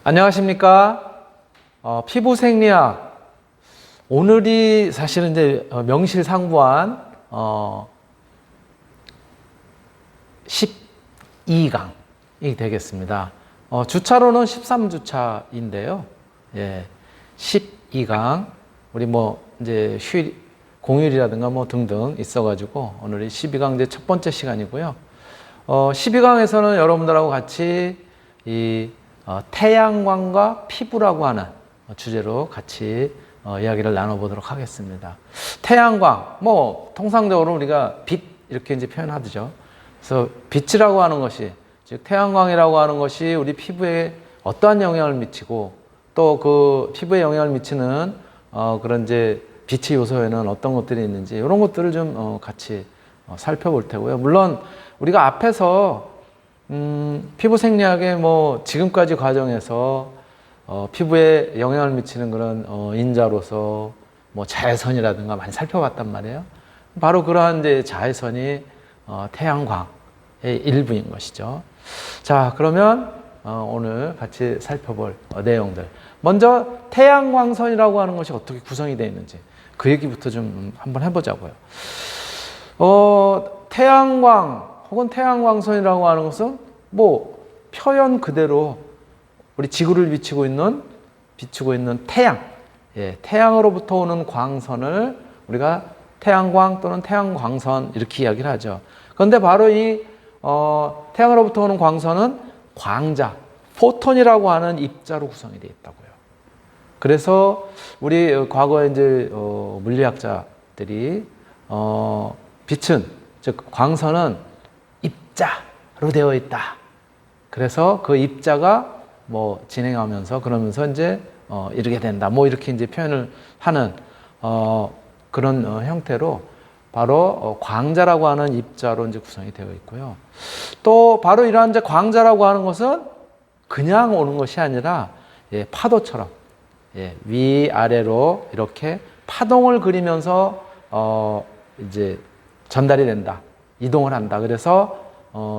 안녕하십니까? 피부 생리학. 오늘이 사실은 이제 명실상부한 12강이 되겠습니다. 주차로는 13주차인데요. 예, 12강. 우리 뭐 이제 공휴일이라든가 뭐 등등 있어가지고 오늘이 12강 이제 첫 번째 시간이고요. 12강에서는 여러분들하고 같이 이 태양광과 피부라고 하는 주제로 같이 이야기를 나눠보도록 하겠습니다. 태양광, 뭐 통상적으로 우리가 빛 이렇게 이제 표현하죠. 그래서 빛이라고 하는 것이, 즉 태양광이라고 하는 것이 우리 피부에 어떠한 영향을 미치고 또 그 피부에 영향을 미치는 그런 이제 빛의 요소에는 어떤 것들이 있는지 이런 것들을 좀 같이 살펴볼 테고요. 물론 우리가 앞에서 피부 생리학의 뭐 지금까지 과정에서 피부에 영향을 미치는 그런 인자로서 뭐 자외선이라든가 많이 살펴봤단 말이에요. 바로 그러한 이제 자외선이 태양광의 일부인 것이죠. 자, 그러면 오늘 같이 살펴볼 내용들. 먼저 태양광선이라고 하는 것이 어떻게 구성이 되어 있는지 그 얘기부터 좀 한번 해보자고요. 태양광 혹은 태양광선이라고 하는 것은 뭐 표현 그대로 우리 지구를 비추고 있는 태양, 태양으로부터 오는 광선을 우리가 태양광 또는 태양광선 이렇게 이야기를 하죠. 그런데 바로 이 태양으로부터 오는 광선은 광자, 포톤이라고 하는 입자로 구성이 되어 있다고요. 그래서 우리 과거에 이제 물리학자들이 빛은, 즉 광선은 입자로 되어 있다. 그래서 그 입자가 뭐 진행하면서 그러면서 이제 이르게 된다. 뭐 이렇게 이제 표현을 하는 그런 형태로 바로 광자라고 하는 입자로 이제 구성이 되어 있고요. 또 바로 이러한 이제 광자라고 하는 것은 그냥 오는 것이 아니라 파도처럼 위아래로 이렇게 파동을 그리면서 이제 전달이 된다. 이동을 한다. 그래서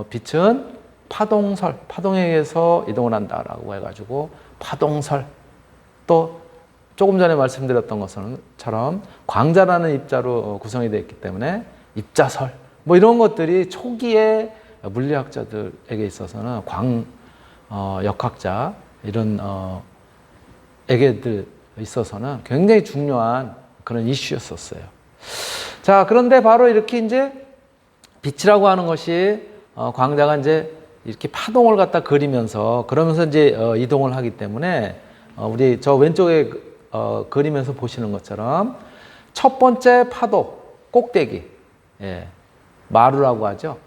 빛은 파동에 의해서 이동을 한다라고 해가지고 파동설, 또 조금 전에 말씀드렸던 것처럼 광자라는 입자로 구성이 되어 있기 때문에 입자설, 뭐 이런 것들이 초기에 물리학자들에게 있어서는 역학자 이런 에게들 있어서는 굉장히 중요한 그런 이슈였었어요. 자, 그런데 바로 이렇게 이제 빛이라고 하는 것이 광자가 이제 이렇게 파동을 갖다 그리면서 그러면서 이제 이동을 하기 때문에 우리 저 왼쪽에 그리면서 보시는 것처럼 첫 번째 파도 꼭대기, 마루라고 하죠.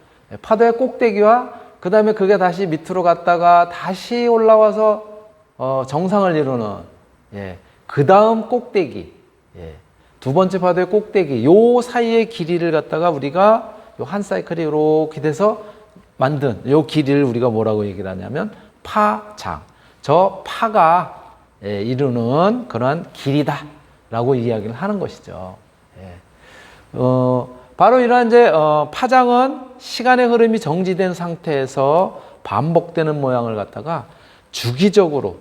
파도의 꼭대기와 그 다음에 그게 다시 밑으로 갔다가 다시 올라와서 정상을 이루는 그 다음 꼭대기, 두 번째 파도의 꼭대기, 요 사이의 길이를 갖다가 우리가 요 한 사이클이 이렇게 돼서 만든 요 길이를 우리가 뭐라고 얘기를 하냐면 파장. 저 파가 이루는 그런 길이다 라고 이야기를 하는 것이죠. 바로 이러한 이제 파장은 시간의 흐름이 정지된 상태에서 반복되는 모양을 갖다가 주기적으로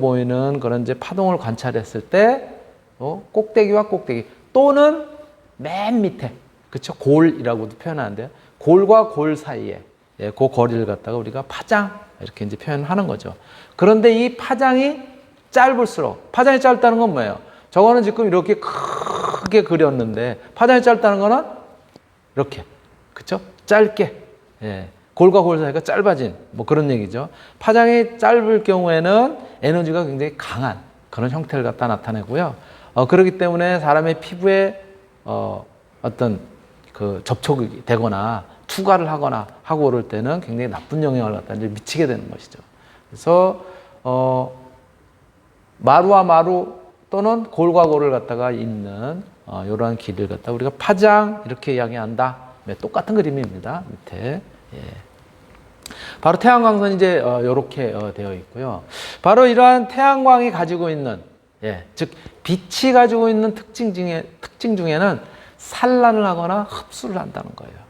보이는 그런 이제 파동을 관찰했을 때 꼭대기와 꼭대기 또는 맨 밑에, 그렇죠? 골이라고도 표현하는데요. 골과 골 사이에 그 거리를 갖다가 우리가 파장 이렇게 이제 표현하는 거죠. 그런데 이 파장이 짧을수록, 파장이 짧다는 건 뭐예요? 저거는 지금 이렇게 크게 그렸는데 파장이 짧다는 거는 이렇게, 그렇죠? 짧게, 골과 골 사이가 짧아진 뭐 그런 얘기죠. 파장이 짧을 경우에는 에너지가 굉장히 강한 그런 형태를 갖다 나타내고요. 그렇기 때문에 사람의 피부에 어떤 그 접촉이 되거나 투과를 하거나 하고 그럴 때는 굉장히 나쁜 영향을 갖다 이제 미치게 되는 것이죠. 그래서 마루와 마루 또는 골과 골을 갖다가 잇는 이러한 길을 갖다 우리가 파장 이렇게 이야기한다. 똑같은 그림입니다. 밑에. 바로 태양광선이 이제 이렇게 되어 있고요. 바로 이러한 태양광이 가지고 있는, 즉 빛이 가지고 있는 특징 중에는 산란을 하거나 흡수를 한다는 거예요.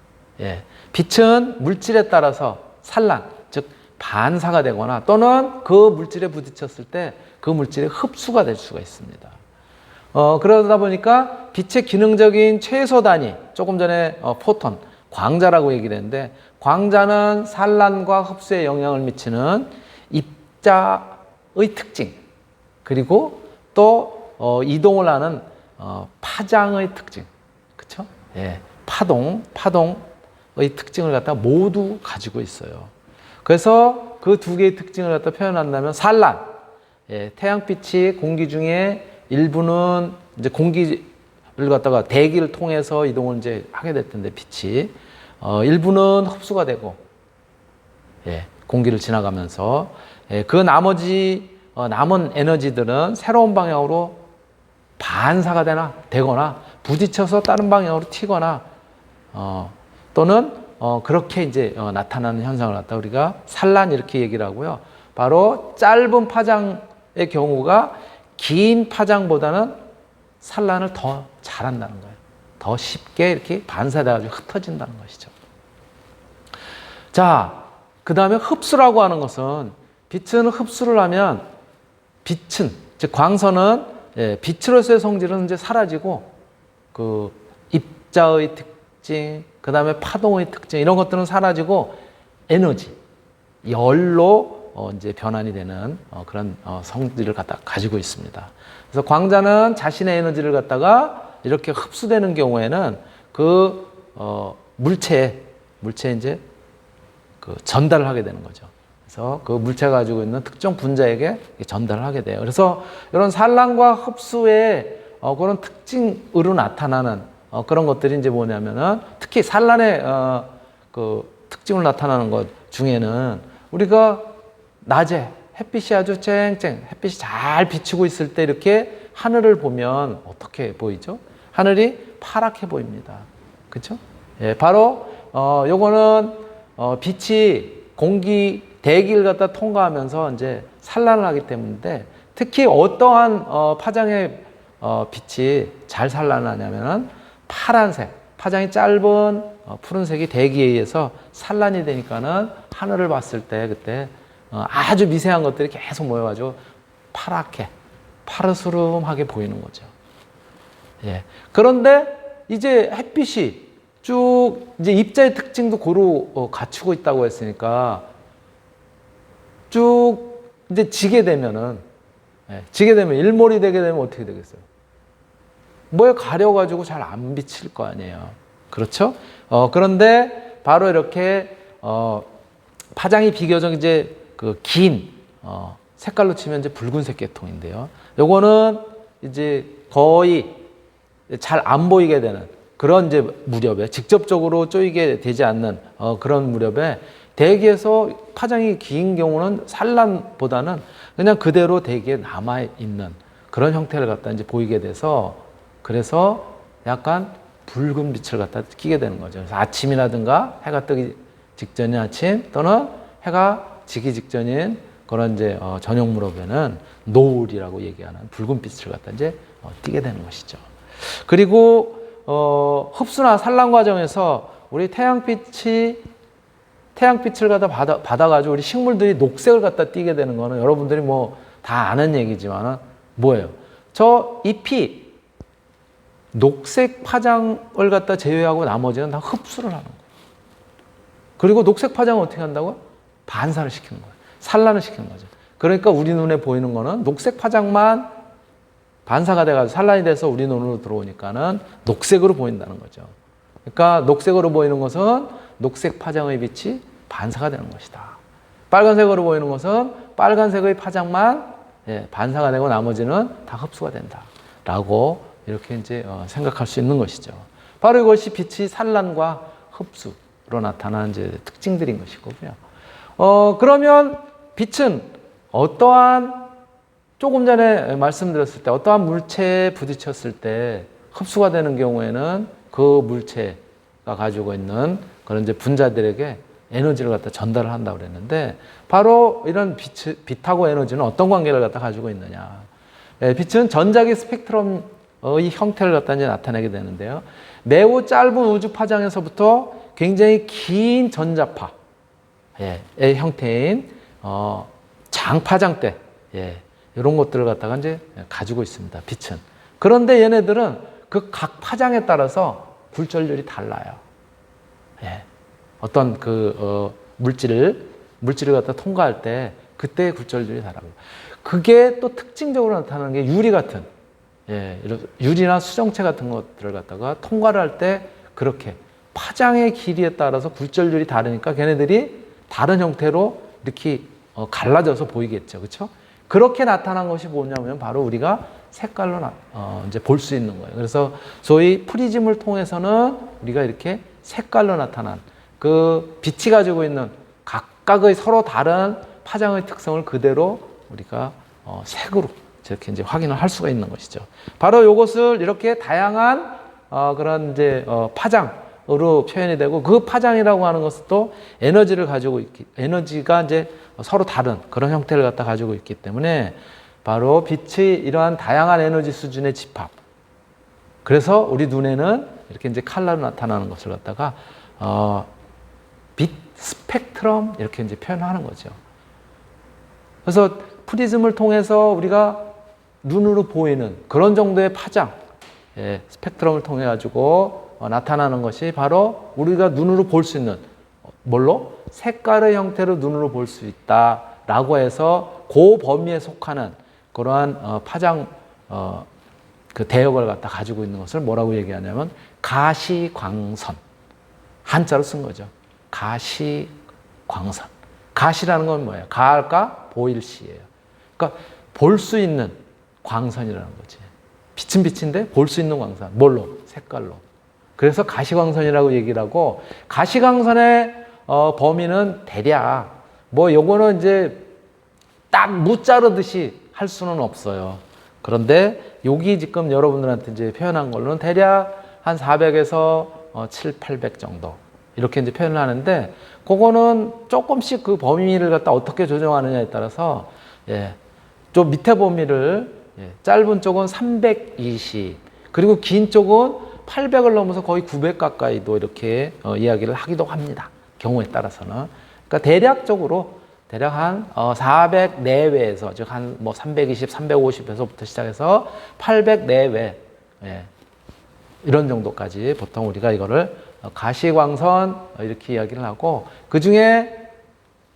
빛은 물질에 따라서 산란, 즉 반사가 되거나 또는 그 물질에 부딪혔을 때 그 물질이 흡수가 될 수가 있습니다. 그러다 보니까 빛의 기능적인 최소 단위, 조금 전에 포톤, 광자라고 얘기를 했는데, 광자는 산란과 흡수에 영향을 미치는 입자의 특징, 그리고 또 이동을 하는 파장의 특징, 그렇죠? 예, 파동의 특징을 갖다 모두 가지고 있어요. 그래서 그 두 개의 특징을 갖다 표현한다면 산란, 예, 태양빛이 공기 중에 일부는 이제 공기를 갖다가 대기를 통해서 이동을 이제 하게 될 텐데 빛이 일부는 흡수가 되고, 예, 공기를 지나가면서, 예, 그 나머지 남은 에너지들은 새로운 방향으로 반사가 되거나 부딪혀서 다른 방향으로 튀거나 또는 그렇게 이제 나타나는 현상을 갖다 우리가 산란 이렇게 얘기를 하고요. 바로 짧은 파장의 경우가 긴 파장보다는 산란을 더 잘한다는 거예요. 더 쉽게 이렇게 반사돼가지고 흩어진다는 것이죠. 자, 그 다음에 흡수라고 하는 것은, 빛은 흡수를 하면 빛은, 즉 광선은, 예, 빛으로서의 성질은 이제 사라지고 그 입자의 특징, 그 다음에 파동의 특징 이런 것들은 사라지고 에너지, 열로 이제 변환이 되는 그런 성질을 가지고 있습니다. 그래서 광자는 자신의 에너지를 갖다가 이렇게 흡수되는 경우에는 그 물체에 이제 그 전달을 하게 되는 거죠. 그래서 그 물체가 가지고 있는 특정 분자에게 전달을 하게 돼요. 그래서 이런 산란과 흡수의 그런 특징으로 나타나는 그런 것들이 이제 뭐냐면은, 특히 산란의 그 특징으로 나타나는 것 중에는 우리가 낮에 햇빛이 아주 쨍쨍, 햇빛이 잘 비추고 있을 때 이렇게 하늘을 보면 어떻게 보이죠? 하늘이 파랗게 보입니다. 그렇죠? 예, 바로 요거는 빛이 대기를 갖다 통과하면서 이제 산란을 하기 때문인데, 특히 어떠한 파장의 빛이 잘 산란하냐면은 파란색, 파장이 짧은 푸른색이 대기에 의해서 산란이 되니까는 하늘을 봤을 때 그때 아주 미세한 것들이 계속 모여가지고 파랗게, 파르스름하게 보이는 거죠. 예. 그런데 이제 햇빛이 쭉 이제 입자의 특징도 고루 갖추고 있다고 했으니까 쭉 이제 지게 되면 일몰이 되게 되면 어떻게 되겠어요? 뭐에 가려가지고 잘 안 비칠 거 아니에요. 그렇죠? 그런데 바로 이렇게 파장이 비교적 이제 그 긴 색깔로 치면 이제 붉은색 계통인데요. 요거는 이제 거의 잘 안 보이게 되는 그런 이제 무렵에, 직접적으로 쪼이게 되지 않는 그런 무렵에 대기에서 파장이 긴 경우는 산란보다는 그냥 그대로 대기에 남아 있는 그런 형태를 갖다 이제 보이게 돼서, 그래서 약간 붉은 빛을 갖다 끼게 되는 거죠. 그래서 아침이라든가 해가 뜨기 직전인 아침 또는 해가 지기 직전인 그런 이제 저녁 무렵에는 노을이라고 얘기하는 붉은 빛을 갖다 이제 띄게 되는 것이죠. 그리고 흡수나 산란 과정에서 우리 태양빛을 갖다 받아가지고 우리 식물들이 녹색을 갖다 띄게 되는 거는 여러분들이 뭐 다 아는 얘기지만은 뭐예요? 저 잎이 녹색 파장을 갖다 제외하고 나머지는 다 흡수를 하는 거예요. 그리고 녹색 파장은 어떻게 한다고요? 반사를 시키는 거예요. 산란을 시키는 거죠. 그러니까 우리 눈에 보이는 거는 녹색 파장만 반사가 돼가지고 산란이 돼서 우리 눈으로 들어오니까는 녹색으로 보인다는 거죠. 그러니까 녹색으로 보이는 것은 녹색 파장의 빛이 반사가 되는 것이다. 빨간색으로 보이는 것은 빨간색의 파장만 반사가 되고 나머지는 다 흡수가 된다. 라고 이렇게 이제 생각할 수 있는 것이죠. 바로 이것이 빛이 산란과 흡수로 나타나는 이제 특징들인 것이고요. 그러면 빛은 조금 전에 말씀드렸을 때 어떠한 물체에 부딪혔을 때 흡수가 되는 경우에는 그 물체가 가지고 있는 그런 이제 분자들에게 에너지를 갖다 전달을 한다고 그랬는데, 바로 이런 빛하고 에너지는 어떤 관계를 갖다 가지고 있느냐. 빛은 전자기 스펙트럼의 형태를 갖다 이제 나타내게 되는데요. 매우 짧은 우주 파장에서부터 굉장히 긴 전자파, 의 형태인 장파장대 이런 것들을 갖다가 이제 가지고 있습니다. 빛은. 그런데 얘네들은 그 각 파장에 따라서 굴절률이 달라요. 어떤 그 물질을 갖다 통과할 때 그때의 굴절률이 다르고, 그게 또 특징적으로 나타나는 게 유리 같은 유리나 수정체 같은 것들을 갖다가 통과를 할 때 그렇게 파장의 길이에 따라서 굴절률이 다르니까 걔네들이 다른 형태로 이렇게 갈라져서 보이겠죠. 그렇죠? 그렇게 나타난 것이 뭐냐면 바로 우리가 색깔로 이제 볼 수 있는 거예요. 그래서 소위 프리즘을 통해서는 우리가 이렇게 색깔로 나타난 그 빛이 가지고 있는 각각의 서로 다른 파장의 특성을 그대로 우리가 색으로 이렇게 이제 확인을 할 수가 있는 것이죠. 바로 이것을 이렇게 다양한 그런 이제 파장으로 표현이 되고, 그 파장이라고 하는 것은 또 에너지를 가지고 에너지가 이제 서로 다른 그런 형태를 갖다 가지고 있기 때문에 바로 빛의 이러한 다양한 에너지 수준의 집합. 그래서 우리 눈에는 이렇게 이제 칼라로 나타나는 것을 갖다가 빛 스펙트럼 이렇게 이제 표현하는 거죠. 그래서 프리즘을 통해서 우리가 눈으로 보이는 그런 정도의 파장, 스펙트럼을 통해 가지고 나타나는 것이 바로 우리가 눈으로 볼 수 있는, 뭘로? 색깔의 형태로 눈으로 볼 수 있다라고 해서 그 범위에 속하는 그러한 파장 그 대역을 갖다 가지고 있는 것을 뭐라고 얘기하냐면 가시광선, 한자로 쓴 거죠. 가시광선. 가시라는 건 뭐예요? 가을가 보일시예요. 그러니까 볼 수 있는 광선이라는 거지. 빛은 빛인데 볼 수 있는 광선. 뭘로? 색깔로. 그래서 가시광선이라고 얘기를 하고, 가시광선의 범위는 대략 뭐 요거는 이제 딱 무자르듯이 할 수는 없어요. 그런데 여기 지금 여러분들한테 이제 표현한 걸로는 대략 한 400에서 7, 800 정도 이렇게 이제 표현을 하는데, 그거는 조금씩 그 범위를 갖다 어떻게 조정하느냐에 따라서 좀 밑에 범위를 짧은 쪽은 320, 그리고 긴 쪽은 800을 넘어서 거의 900 가까이도 이렇게 이야기를 하기도 합니다. 경우에 따라서는. 그러니까 대략 한 400 내외에서, 즉 한 뭐 320, 350에서부터 시작해서 800 내외, 이런 정도까지 보통 우리가 이거를 가시광선 이렇게 이야기를 하고, 그 중에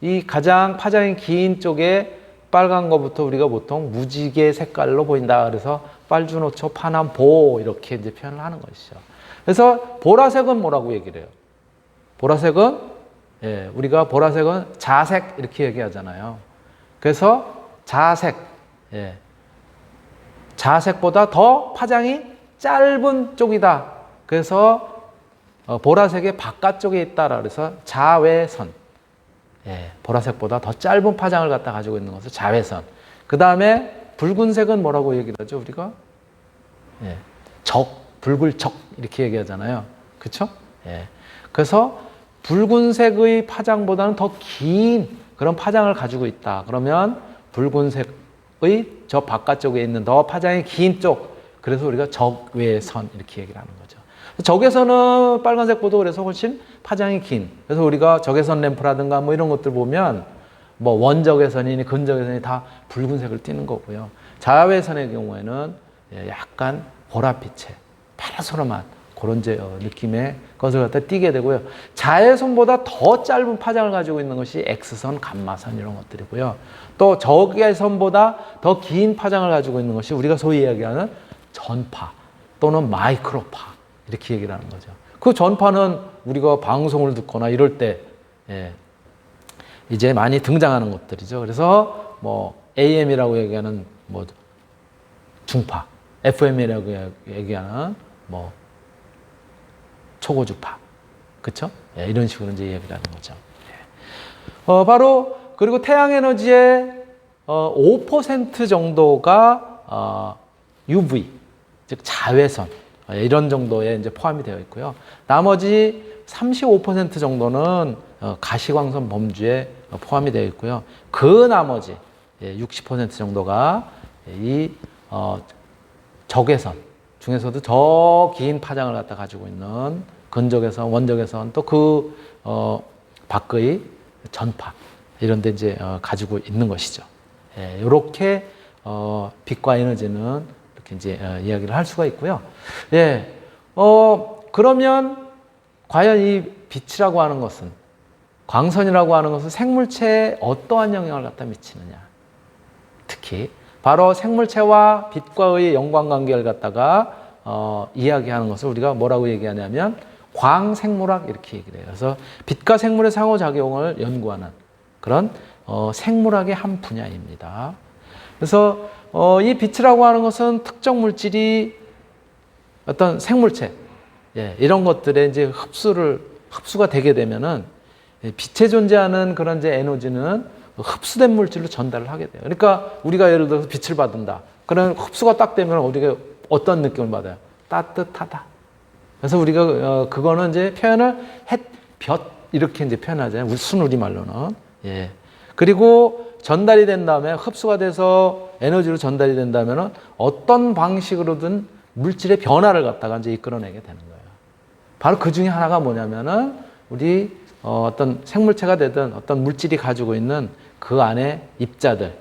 이 가장 파장이 긴 쪽에 빨간 거부터 우리가 보통 무지개 색깔로 보인다. 그래서 빨주노초, 파남, 보 이렇게 이제 표현을 하는 것이죠. 그래서 보라색은 뭐라고 얘기를 해요? 보라색은 우리가 보라색은 자색 이렇게 얘기하잖아요. 그래서 자색, 자색보다 더 파장이 짧은 쪽이다. 그래서 보라색의 바깥쪽에 있다라 그래서 자외선. 보라색보다 더 짧은 파장을 갖다 가지고 있는 것을 자외선. 그 다음에 붉은색은 뭐라고 얘기를 하죠, 우리가? 붉을적 이렇게 얘기하잖아요. 그렇죠? 그래서 붉은색의 파장보다는 더 긴 그런 파장을 가지고 있다. 그러면 붉은색의 저 바깥쪽에 있는 더 파장이 긴 쪽, 그래서 우리가 적외선 이렇게 얘기를 하는 거죠. 적외선은 빨간색보다 그래서 훨씬 파장이 긴, 그래서 우리가 적외선 램프라든가 뭐 이런 것들 보면 뭐 원적외선이니 근적외선이 다 붉은색을 띠는 거고요. 자외선의 경우에는 약간 보랏빛의 파라솔한 그런 이제 느낌의 것을 갖다 띄게 되고요. 자외선보다 더 짧은 파장을 가지고 있는 것이 X선, 감마선 이런 것들이고요. 또 적외선보다 더 긴 파장을 가지고 있는 것이 우리가 소위 이야기하는 전파 또는 마이크로파 이렇게 얘기를 하는 거죠. 그 전파는 우리가 방송을 듣거나 이럴 때 이제 많이 등장하는 것들이죠. 그래서 뭐 AM이라고 얘기하는 뭐 중파, FM이라고 얘기하는 뭐 초고주파, 그렇죠? 이런 식으로 이제 얘기를 하는 거죠. 바로 그리고 태양 에너지의 5% 정도가 UV, 즉 자외선 이런 정도에 이제 포함이 되어 있고요. 나머지 35% 정도는 가시광선 범주에 포함이 되어 있고요. 그 나머지 60% 정도가 이 적외선 중에서도 더 긴 파장을 갖다 가지고 있는 근적외선, 원적외선, 또 그 밖의 전파 이런 데 이제 가지고 있는 것이죠. 예, 이렇게 빛과 에너지는 이렇게 이제 이야기를 할 수가 있고요. 예, 그러면 과연 이 빛이라고 하는 것은, 광선이라고 하는 것은 생물체에 어떠한 영향을 갖다 미치느냐. 특히 바로 생물체와 빛과의 연관관계를 갖다가 이야기하는 것을 우리가 뭐라고 얘기하냐면 광생물학 이렇게 얘기를 해요. 그래서 빛과 생물의 상호작용을 연구하는 그런 생물학의 한 분야입니다. 그래서 이 빛이라고 하는 것은 특정 물질이 어떤 생물체, 예, 이런 것들에 이제 흡수가 되게 되면은 빛에 존재하는 그런 이제 에너지는 흡수된 물질로 전달을 하게 돼요. 그러니까 우리가 예를 들어서 빛을 받는다. 그런 흡수가 딱 되면 우리가 어떤 느낌을 받아요? 따뜻하다. 그래서 우리가 그거는 이제 표현을 햇볕 이렇게 이제 표현하잖아요. 우리 순우리말로는. 예. 그리고 전달이 된 다음에 흡수가 돼서 에너지로 전달이 된다면은 어떤 방식으로든 물질의 변화를 갖다가 이제 이끌어내게 되는 거예요. 바로 그 중에 하나가 뭐냐면은 우리 어떤 생물체가 되든 어떤 물질이 가지고 있는 그 안에 입자들,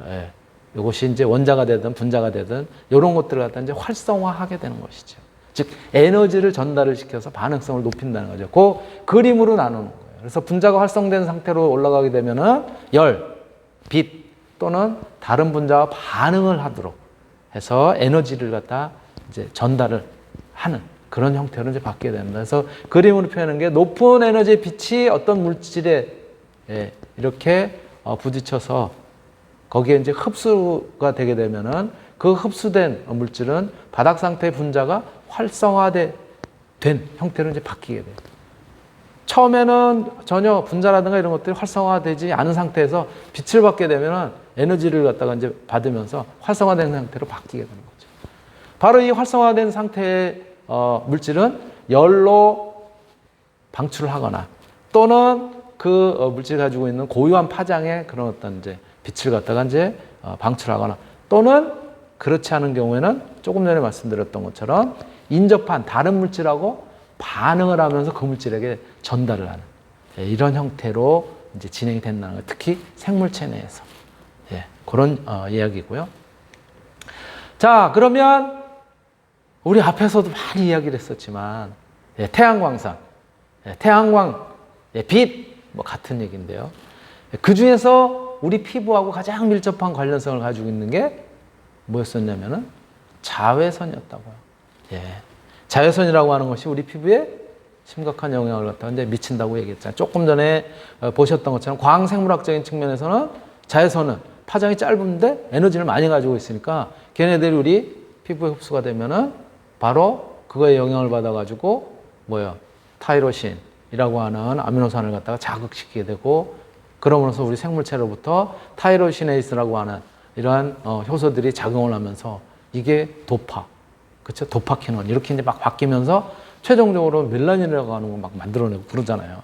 예. 이것이 이제 원자가 되든 분자가 되든 이런 것들을 갖다 이제 활성화하게 되는 것이죠. 즉 에너지를 전달을 시켜서 반응성을 높인다는 거죠. 그 그림으로 나누는 거예요. 그래서 분자가 활성된 상태로 올라가게 되면은 열, 빛 또는 다른 분자와 반응을 하도록 해서 에너지를 갖다 이제 전달을 하는 그런 형태로 이제 바뀌게 됩니다. 그래서 그림으로 표현하는 게 높은 에너지의 빛이 어떤 물질에 이렇게 부딪혀서 거기에 이제 흡수가 되게 되면은 그 흡수된 물질은 바닥 상태의 분자가 활성화된 형태로 이제 바뀌게 돼요. 처음에는 전혀 분자라든가 이런 것들이 활성화되지 않은 상태에서 빛을 받게 되면은 에너지를 갖다가 이제 받으면서 활성화된 상태로 바뀌게 되는 거죠. 바로 이 활성화된 상태의 물질은 열로 방출을 하거나 또는 그 물질이 가지고 있는 고유한 파장의 그런 어떤 이제 빛을 갖다가 이제 방출하거나 또는 그렇지 않은 경우에는 조금 전에 말씀드렸던 것처럼 인접한 다른 물질하고 반응을 하면서 그 물질에게 전달을 하는 이런 형태로 이제 진행이 된다는 거예요. 특히 생물체 내에서. 예, 그런 이야기고요. 자, 그러면 우리 앞에서도 많이 이야기를 했었지만 태양광선, 태양광, 빛, 뭐 같은 얘기인데요. 그 중에서 우리 피부하고 가장 밀접한 관련성을 가지고 있는 게 뭐였었냐면은 자외선이었다고요. 예. 자외선이라고 하는 것이 우리 피부에 심각한 영향을 갖다가 이제 미친다고 얘기했잖아요. 조금 전에 보셨던 것처럼 광생물학적인 측면에서는 자외선은 파장이 짧은데 에너지를 많이 가지고 있으니까 걔네들이 우리 피부에 흡수가 되면은 바로 그거에 영향을 받아가지고 뭐예요? 타이로신이라고 하는 아미노산을 갖다가 자극시키게 되고 그러면서 우리 생물체로부터 타이로시네이스라고 하는 이러한 효소들이 작용을 하면서 이게 도파, 그렇죠? 도파키논 이렇게 이제 막 바뀌면서 최종적으로 멜라닌이라고 하는 거 막 만들어내고 그러잖아요.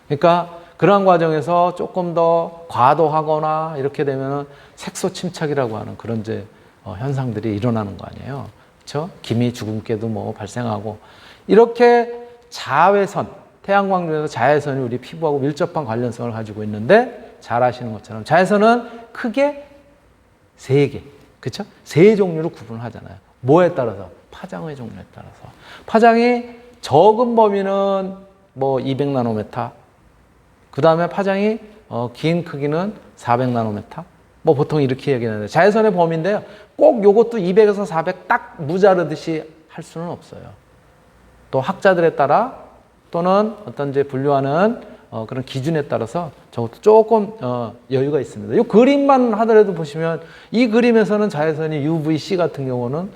그러니까 그러한 과정에서 조금 더 과도하거나 이렇게 되면은 색소 침착이라고 하는 그런 이제 현상들이 일어나는 거 아니에요. 그렇죠? 기미 주근깨도 뭐 발생하고 이렇게 자외선, 태양광 중에서 자외선이 우리 피부하고 밀접한 관련성을 가지고 있는데 잘 아시는 것처럼 자외선은 크게 세 개, 그렇죠? 세 종류로 구분을 하잖아요. 뭐에 따라서? 파장의 종류에 따라서. 파장이 적은 범위는 뭐 200나노메타, 그 다음에 파장이 긴 크기는 400나노메타. 뭐 보통 이렇게 얘기하는데 자외선의 범위인데요. 꼭 요것도 200에서 400 딱 무자르듯이 할 수는 없어요. 또 학자들에 따라 또는 어떤 이제 분류하는 그런 기준에 따라서 저것도 조금 여유가 있습니다. 이 그림만 하더라도 보시면 이 그림에서는 자외선이 UVC 같은 경우는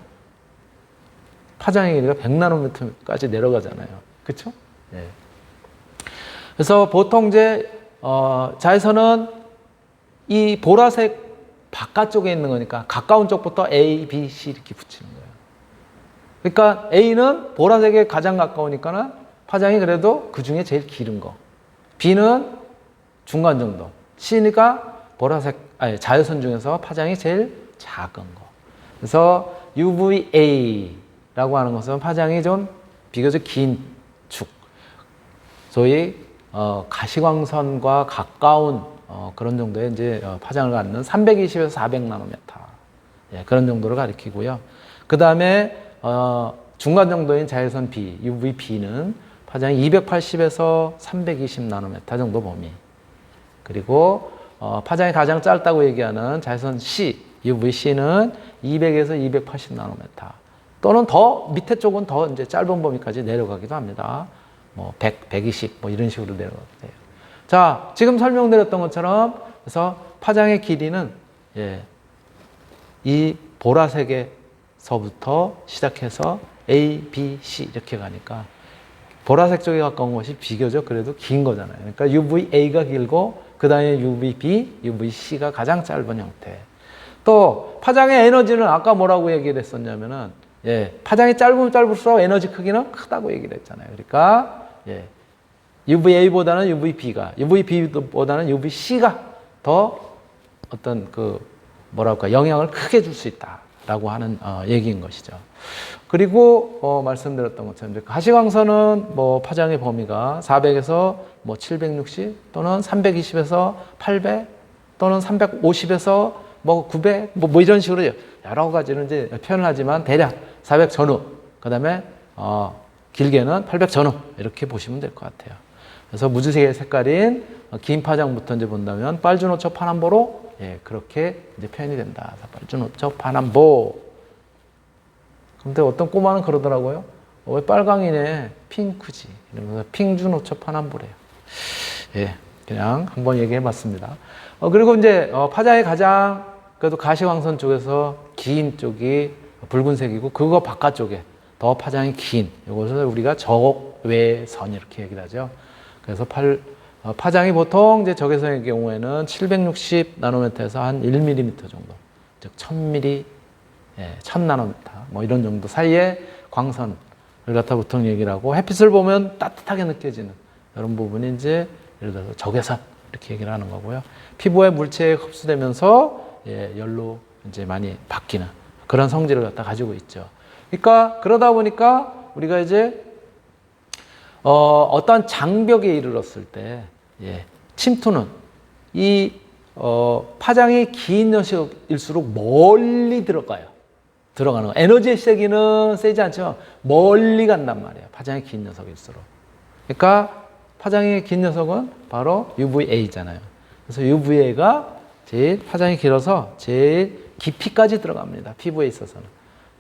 파장의 길이가 100나노미터까지 내려가잖아요. 그렇죠? 네. 그래서 보통 이제 자외선은 이 보라색 바깥쪽에 있는 거니까 가까운 쪽부터 A, B, C 이렇게 붙이는 거예요. 그러니까 A는 보라색에 가장 가까우니까는 파장이 그래도 그 중에 제일 길은 거. B는 중간 정도. C니까 자외선 중에서 파장이 제일 작은 거. 그래서 UVA라고 하는 것은 파장이 좀 비교적 긴 축. 소위 가시광선과 가까운 그런 정도의 이제 파장을 갖는 320에서 400나노메타 예, 그런 정도를 가리키고요. 그 다음에 중간 정도인 자외선 B, UVB는 파장이 280에서 320나노메타 정도 범위. 그리고 파장이 가장 짧다고 얘기하는 자외선 C, UVC는 200에서 280나노메타. 또는 더 밑에 쪽은 더 이제 짧은 범위까지 내려가기도 합니다. 뭐 100, 120 뭐 이런 식으로 내려가도 돼요. 자, 지금 설명드렸던 것처럼 그래서 파장의 길이는 예, 이 보라색에서부터 시작해서 A, B, C 이렇게 가니까 보라색 쪽에 가까운 것이 비교적 그래도 긴 거잖아요. 그러니까 UVA가 길고 그 다음에 UVB, UVC가 가장 짧은 형태. 또 파장의 에너지는 아까 뭐라고 얘기를 했었냐면은 예, 파장이 짧으면 짧을수록 에너지 크기는 크다고 얘기를 했잖아요. 그러니까 예, UVA보다는 UVB보다는 UVC가 더 어떤 그 뭐랄까 영향을 크게 줄 수 있다라고 하는 얘기인 것이죠. 그리고 말씀드렸던 것처럼 가시광선은 뭐 파장의 범위가 400에서 뭐 760 또는 320에서 800 또는 350에서 뭐 900 뭐 이런 식으로 여러 가지를 이제 표현을 하지만 대략 400 전후 그다음에 길게는 800 전후 이렇게 보시면 될 것 같아요. 그래서 무지개 색깔인 긴 파장부터 이제 본다면 빨주노초 파남보로 예, 그렇게 이제 표현이 된다. 빨주노초 파남보. 근데 어떤 꼬마는 그러더라고요. 왜 빨강이네 핑크지 이러면서 핑주노초 파남보래요. 예, 그냥 한번 얘기해봤습니다. 그리고 이제 파장이 가장 그래도 가시광선 쪽에서 긴 쪽이 붉은색이고 그거 바깥쪽에 더 파장이 긴 이것을 우리가 적외선 이렇게 얘기를 하죠. 그래서 파장이 보통 이제 적외선의 경우에는 760나노미터에서 한 1mm 정도, 즉 1000mm, 예, 1000나노미터 뭐 이런 정도 사이에 광선을 갖다 보통 얘기를 하고 햇빛을 보면 따뜻하게 느껴지는 이런 부분이 이제 예를 들어서 적외선 이렇게 얘기를 하는 거고요. 피부에 물체에 흡수되면서 예, 열로 이제 많이 바뀌는 그런 성질을 갖다 가지고 있죠. 그러니까 그러다 보니까 우리가 이제 어떤 장벽에 이르렀을 때 예, 침투는 이 파장이 긴 녀석일수록 멀리 들어가는 거. 에너지의 시작이는 세지 않지만 멀리 간단 말이에요. 파장이 긴 녀석일수록. 그러니까 파장이 긴 녀석은 바로 UVA잖아요. 그래서 UVA가 제일 파장이 길어서 제일 깊이까지 들어갑니다. 피부에 있어서는.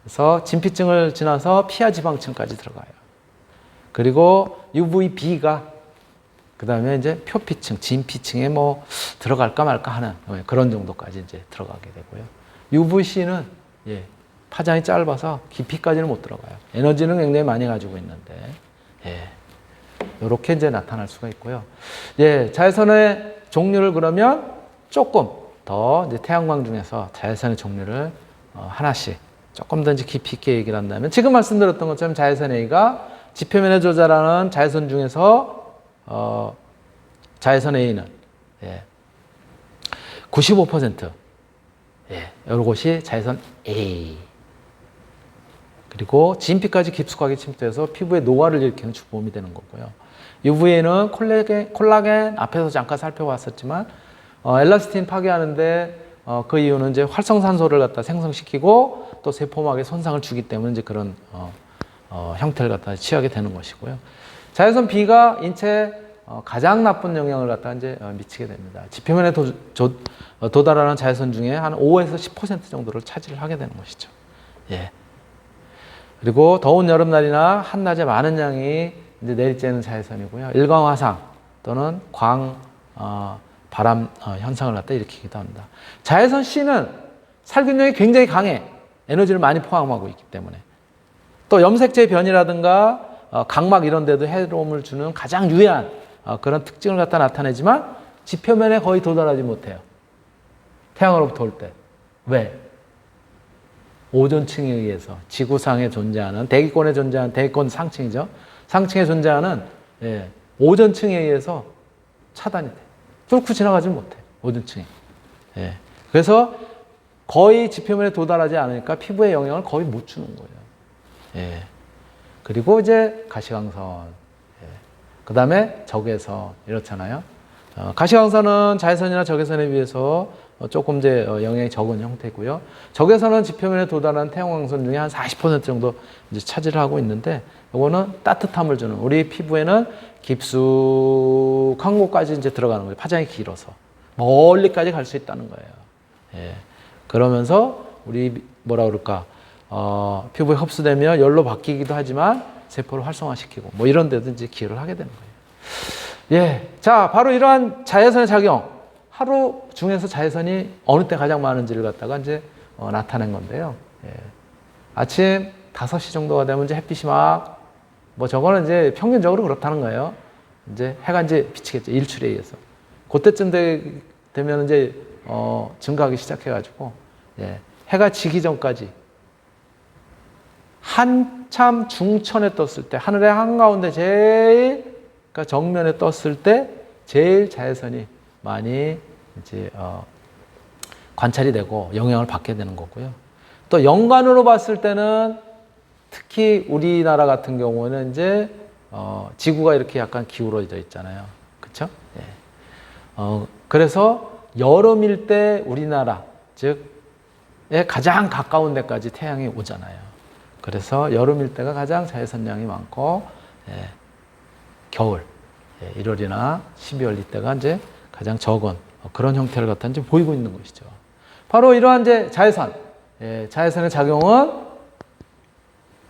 그래서 진피층을 지나서 피하 지방층까지 들어가요. 그리고 UVB가 그 다음에 이제 표피층, 진피층에 뭐 들어갈까 말까 하는 그런 정도까지 이제 들어가게 되고요. UVC는 예, 파장이 짧아서 깊이까지는 못 들어가요. 에너지는 굉장히 많이 가지고 있는데 예, 이렇게 이제 나타날 수가 있고요. 예, 자외선의 종류를 그러면 조금 더 이제 태양광 중에서 자외선의 종류를 하나씩 조금 더 이제 깊이 있게 얘기를 한다면 지금 말씀드렸던 것처럼 자외선 A가 지표면에 조절하는 자외선 중에서 자외선 A는 예, 95% 예, 이것이 자외선 A 그리고 진피까지 깊숙하게 침투해서 피부에 노화를 일으키는 주범이 되는 거고요. UVA는 콜라겐 앞에서 잠깐 살펴봤었지만 엘라스틴 파괴하는데 그 이유는 이제 활성산소를 갖다 생성시키고 또 세포막에 손상을 주기 때문에 이제 그런 형태를 갖다 취하게 되는 것이고요. 자외선 B가 인체에 가장 나쁜 영향을 갖다 이제 미치게 됩니다. 지표면에 도달하는 자외선 중에 한 5에서 10% 정도를 차지를 하게 되는 것이죠. 예. 그리고 더운 여름날이나 한낮에 많은 양이 이제 내리쬐는 자외선이고요. 일광화상 또는 바람 현상을 갖다 일으키기도 합니다. 자외선 C는 살균력이 굉장히 강해. 에너지를 많이 포함하고 있기 때문에. 또 염색체 변이라든가 각막 이런 데도 해로움을 주는 가장 유해한 그런 특징을 갖다 나타내지만 지표면에 거의 도달하지 못해요. 태양으로부터 올 때. 왜? 오존층에 의해서 지구상에 존재하는 대기권에 존재하는 대기권 상층이죠. 상층에 존재하는 예, 오존층에 의해서 차단이 돼. 뚫고 지나가지 못해. 오존층이. 예. 그래서 거의 지표면에 도달하지 않으니까 피부에 영향을 거의 못 주는 거예요. 예. 그리고 이제 가시광선. 예. 그 다음에 적외선 이렇잖아요. 가시광선은 자외선이나 적외선에 비해서 조금 이제 영향이 적은 형태고요. 적외선은 지표면에 도달하는 태양광선 중에 한 40% 정도 이제 차지를 하고 있는데, 이거는 따뜻함을 주는, 우리 피부에는 깊숙한 곳까지 이제 들어가는 거예요. 파장이 길어서 멀리까지 갈 수 있다는 거예요. 예. 그러면서 우리 뭐라 그럴까, 피부에 흡수되면 열로 바뀌기도 하지만 세포를 활성화시키고 뭐 이런 데도 이제 기여를 하게 되는 거예요. 예. 자, 바로 이러한 자외선의 작용, 하루 중에서 자외선이 어느 때 가장 많은지를 갖다가 이제 나타낸 건데요. 예. 아침 5시 정도가 되면 이제 햇빛이 뭐 저거는 이제 평균적으로 그렇다는 거예요. 이제 해가 이제 비치겠죠. 일출에 의해서. 그때쯤 되면 이제 증가하기 시작해가지고, 예. 해가 지기 전까지 한참 중천에 떴을 때, 하늘의 한가운데 그러니까 정면에 떴을 때 제일 자외선이 많이 이제 관찰이 되고 영향을 받게 되는 거고요. 또 연간으로 봤을 때는 특히 우리나라 같은 경우는 이제 지구가 이렇게 약간 기울어져 있잖아요. 그렇죠? 예. 그래서 여름일 때 우리나라 즉에 가장 가까운 데까지 태양이 오잖아요. 그래서 여름일 때가 가장 자외선량이 많고, 예. 겨울 1월이나 12월 이때가 이제 가장 적은 그런 형태를 갖다 이제 보이고 있는 것이죠. 바로 이러한 이제 자외선, 자외선의 작용은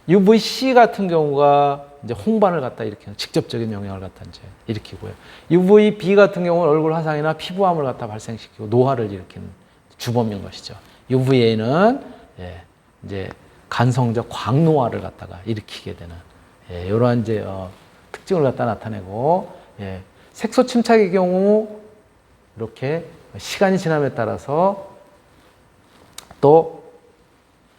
UVC 같은 경우가 이제 홍반을 갖다 일으키는 직접적인 영향을 갖다 이제 일으키고요. UVB 같은 경우는 얼굴 화상이나 피부암을 갖다 발생시키고 노화를 일으키는 주범인 것이죠. UVA는 이제 간성적 광노화를 갖다가 일으키게 되는 이러한 이제 특징을 갖다 나타내고, 색소 침착의 경우 이렇게 시간이 지남에 따라서 또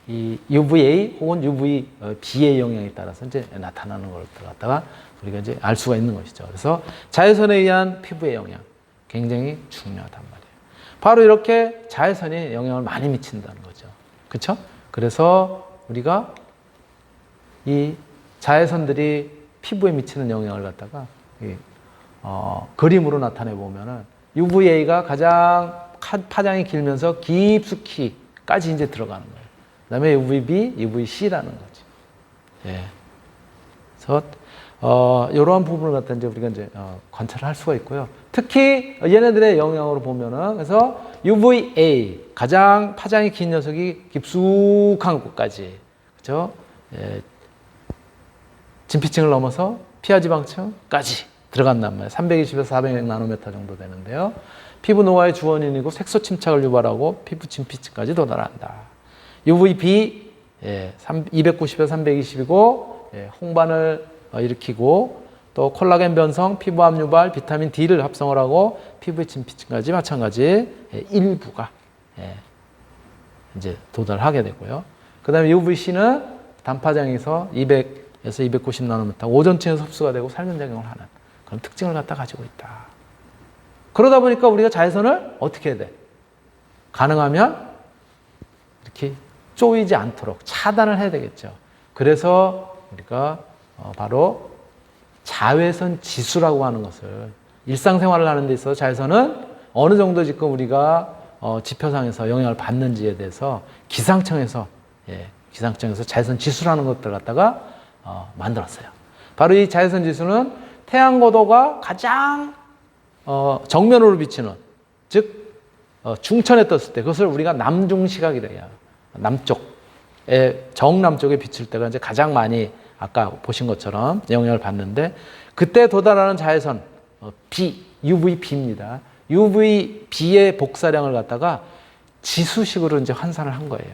이 UVA 혹은 UVB의 영향에 따라서 이제 나타나는 걸 갖다가 우리가 이제 알 수가 있는 것이죠. 그래서 자외선에 의한 피부의 영향 굉장히 중요하단 말이에요. 바로 이렇게 자외선이 영향을 많이 미친다는 거죠. 그렇죠? 그래서 우리가 이 자외선들이 피부에 미치는 영향을 갖다가 그림으로 나타내 보면은 UVA가 가장 파장이 길면서 깊숙이까지 이제 들어가는 거예요. 그 다음에 UVB, UVC라는 거죠. 예. 그래서 이러한 부분을 갖다 이제 우리가 이제 관찰을 할 수가 있고요. 특히 얘네들의 영향으로 보면은, 그래서 UVA 가장 파장이 긴 녀석이 깊숙한 곳까지, 그렇죠? 예. 진피층을 넘어서 피하지방층까지 들어간단 말이에요. 320에서 400 나노메타 정도 되는데요. 피부 노화의 주원인이고 색소 침착을 유발하고 피부 진피층까지 도달한다. UVB 290에서 320이고 홍반을 일으키고, 또 콜라겐 변성, 피부암 유발, 비타민 D를 합성을 하고 피부의 진피층까지 마찬가지 일부가 이제 도달하게 되고요. 그 다음에 UVC는 단파장에서 200에서 290 나노미터 오존층에서 흡수가 되고 살균작용을 하는 그런 특징을 갖다 가지고 있다. 그러다 보니까 우리가 자외선을 어떻게 해야 돼? 가능하면 이렇게 쪼이지 않도록 차단을 해야 되겠죠. 그래서 우리가 바로 자외선 지수라고 하는 것을, 일상생활을 하는 데 있어서 자외선은 어느 정도 지금 우리가 지표상에서 영향을 받는지에 대해서 기상청에서 자외선 지수라는 것들을 갖다가 만들었어요. 바로 이 자외선 지수는 태양 고도가 가장 정면으로 비치는, 즉 중천에 떴을 때, 그것을 우리가 남중시각이라 해요. 남쪽에, 정남쪽에 비칠 때가 이제 가장 많이 아까 보신 것처럼 영향을 받는데, 그때 도달하는 자외선 B, UVB입니다. UVB의 복사량을 갖다가 지수식으로 이제 환산을 한 거예요.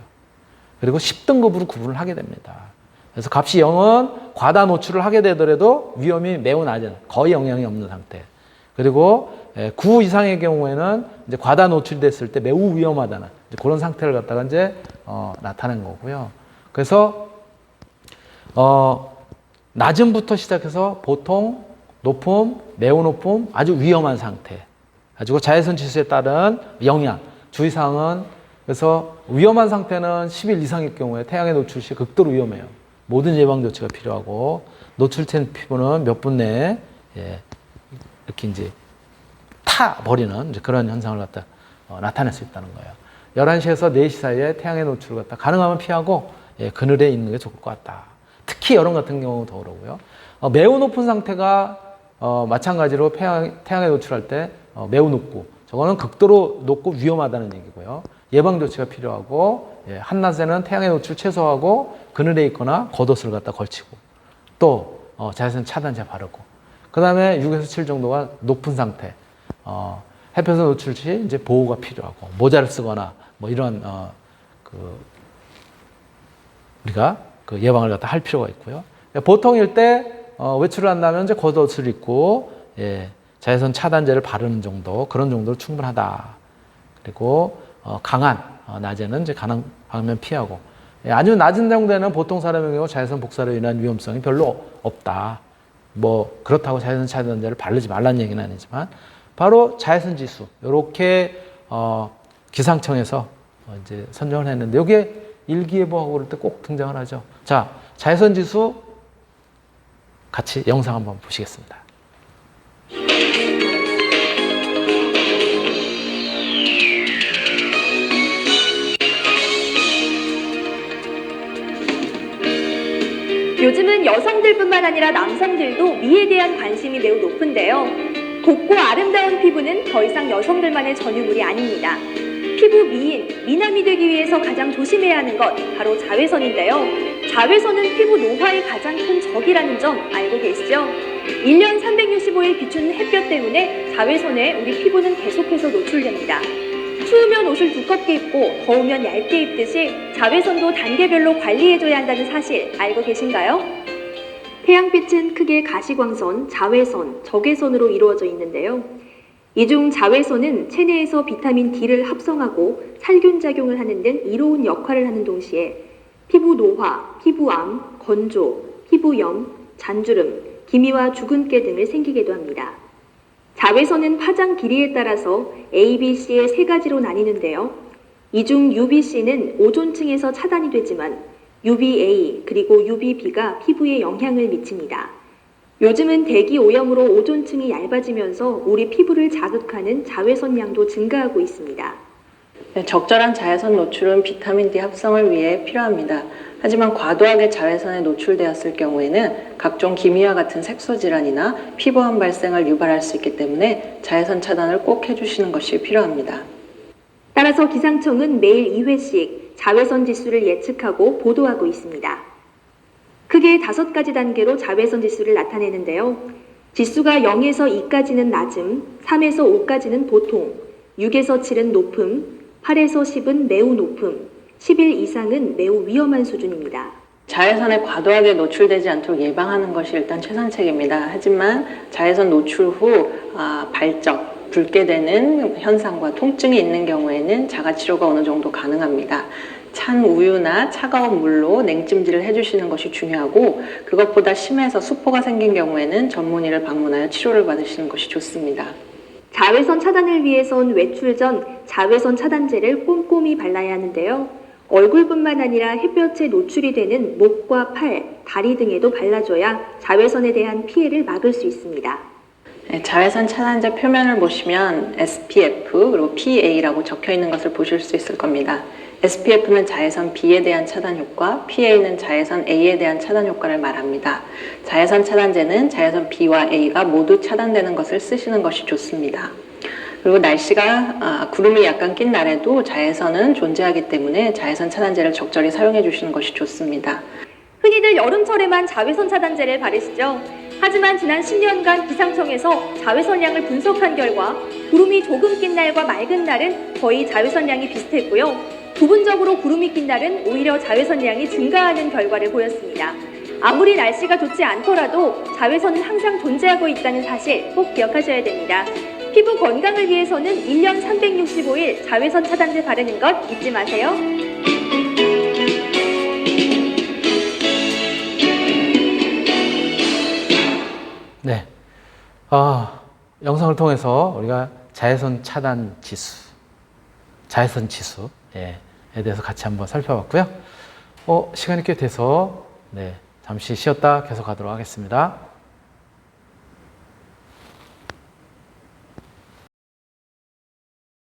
그리고 10등급으로 구분을 하게 됩니다. 그래서 값이 0은 과다 노출을 하게 되더라도 위험이 매우 낮은, 거의 영향이 없는 상태. 그리고 9 이상의 경우에는 이제 과다 노출됐을 때 매우 위험하다는 그런 상태를 갖다가 이제 나타낸 거고요. 그래서 낮음부터 시작해서 보통, 높음, 매우 높음, 아주 위험한 상태. 가지고 자외선 지수에 따른 영향, 주의사항은, 그래서 위험한 상태는 10일 이상일 경우에 태양에 노출 시 극도로 위험해요. 모든 예방 조치가 필요하고, 노출된 피부는 몇 분 내에 예, 이렇게 이제 타 버리는 이제 그런 현상을 갖다 나타낼 수 있다는 거예요. 11시에서 4시 사이에 태양의 노출을 갖다 가능하면 피하고 예, 그늘에 있는 게 좋을 것 같다. 특히 여름 같은 경우 더 그러고요. 매우 높은 상태가 마찬가지로 태양에 노출할 때 매우 높고, 저거는 극도로 높고 위험하다는 얘기고요. 예방 조치가 필요하고, 예, 한낮에는 태양의 노출 최소화하고 그늘에 있거나 겉옷을 갖다 걸치고, 또 자외선 차단제 바르고, 그 다음에 6에서 7 정도가 높은 상태, 햇볕 노출 시 이제 보호가 필요하고 모자를 쓰거나 뭐 이런 우리가 그 예방을 갖다 할 필요가 있고요. 보통일 때 외출을 한다면 이제 겉옷을 입고, 예, 자외선 차단제를 바르는 정도, 그런 정도로 충분하다. 그리고 강한 낮에는 이제 가능하면 피하고, 예, 아주 낮은 정도에는 보통 사람의 경우 자외선 복사로 인한 위험성이 별로 없다. 뭐 그렇다고 자외선 차단제를 바르지 말라는 얘기는 아니지만, 바로 자외선 지수 이렇게 기상청에서 이제 선정을 했는데, 이게 일기예보하고 그럴 때 꼭 등장을 하죠. 자, 자외선 지수 같이 영상 한번 보시겠습니다. 요즘은 여성들뿐만 아니라 남성들도 미에 대한 관심이 매우 높은데요. 곱고 아름다운 피부는 더 이상 여성들만의 전유물이 아닙니다. 피부 미남이 되기 위해서 가장 조심해야 하는 것, 바로 자외선인데요. 자외선은 피부 노화의 가장 큰 적이라는 점 알고 계시죠? 1년 365일 비추는 햇볕 때문에 자외선에 우리 피부는 계속해서 노출됩니다. 추우면 옷을 두껍게 입고 더우면 얇게 입듯이 자외선도 단계별로 관리해줘야 한다는 사실 알고 계신가요? 태양빛은 크게 가시광선, 자외선, 적외선으로 이루어져 있는데요. 이 중 자외선은 체내에서 비타민 D를 합성하고 살균 작용을 하는 등 이로운 역할을 하는 동시에 피부 노화, 피부암, 건조, 피부염, 잔주름, 기미와 주근깨 등을 생기게도 합니다. 자외선은 파장 길이에 따라서 A, B, C의 세 가지로 나뉘는데요. 이 중 UVC는 오존층에서 차단이 되지만 UVA 그리고 UVB가 피부에 영향을 미칩니다. 요즘은 대기 오염으로 오존층이 얇아지면서 우리 피부를 자극하는 자외선 양도 증가하고 있습니다. 적절한 자외선 노출은 비타민 D 합성을 위해 필요합니다. 하지만 과도하게 자외선에 노출되었을 경우에는 각종 기미와 같은 색소 질환이나 피부암 발생을 유발할 수 있기 때문에 자외선 차단을 꼭 해주시는 것이 필요합니다. 따라서 기상청은 매일 2회씩 자외선 지수를 예측하고 보도하고 있습니다. 크게 5가지 단계로 자외선 지수를 나타내는데요. 지수가 0에서 2까지는 낮음, 3에서 5까지는 보통, 6에서 7은 높음, 8에서 10은 매우 높음, 10일 이상은 매우 위험한 수준입니다. 자외선에 과도하게 노출되지 않도록 예방하는 것이 일단 최선책입니다. 하지만 자외선 노출 후 발적, 붉게 되는 현상과 통증이 있는 경우에는 자가치료가 어느 정도 가능합니다. 찬 우유나 차가운 물로 냉찜질을 해주시는 것이 중요하고, 그것보다 심해서 수포가 생긴 경우에는 전문의를 방문하여 치료를 받으시는 것이 좋습니다. 자외선 차단을 위해선 외출 전 자외선 차단제를 꼼꼼히 발라야 하는데요. 얼굴뿐만 아니라 햇볕에 노출이 되는 목과 팔, 다리 등에도 발라줘야 자외선에 대한 피해를 막을 수 있습니다. 자외선 차단제 표면을 보시면 SPF 그리고 PA라고 적혀 있는 것을 보실 수 있을 겁니다. SPF는 자외선 B에 대한 차단 효과, PA는 자외선 A에 대한 차단 효과를 말합니다. 자외선 차단제는 자외선 B와 A가 모두 차단되는 것을 쓰시는 것이 좋습니다. 그리고 날씨가 구름이 약간 낀 날에도 자외선은 존재하기 때문에 자외선 차단제를 적절히 사용해 주시는 것이 좋습니다. 흔히들 여름철에만 자외선 차단제를 바르시죠. 하지만 지난 10년간 기상청에서 자외선량을 분석한 결과 구름이 조금 낀 날과 맑은 날은 거의 자외선량이 비슷했고요. 부분적으로 구름이 낀 날은 오히려 자외선량이 증가하는 결과를 보였습니다. 아무리 날씨가 좋지 않더라도 자외선은 항상 존재하고 있다는 사실 꼭 기억하셔야 됩니다. 피부 건강을 위해서는 1년 365일 자외선 차단제 바르는 것 잊지 마세요. 네. 영상을 통해서 우리가 자외선 차단 지수, 자외선 지수, 에 대해서 같이 한번 살펴봤고요. 시간이 꽤 돼서, 잠시 쉬었다 계속하도록 하겠습니다.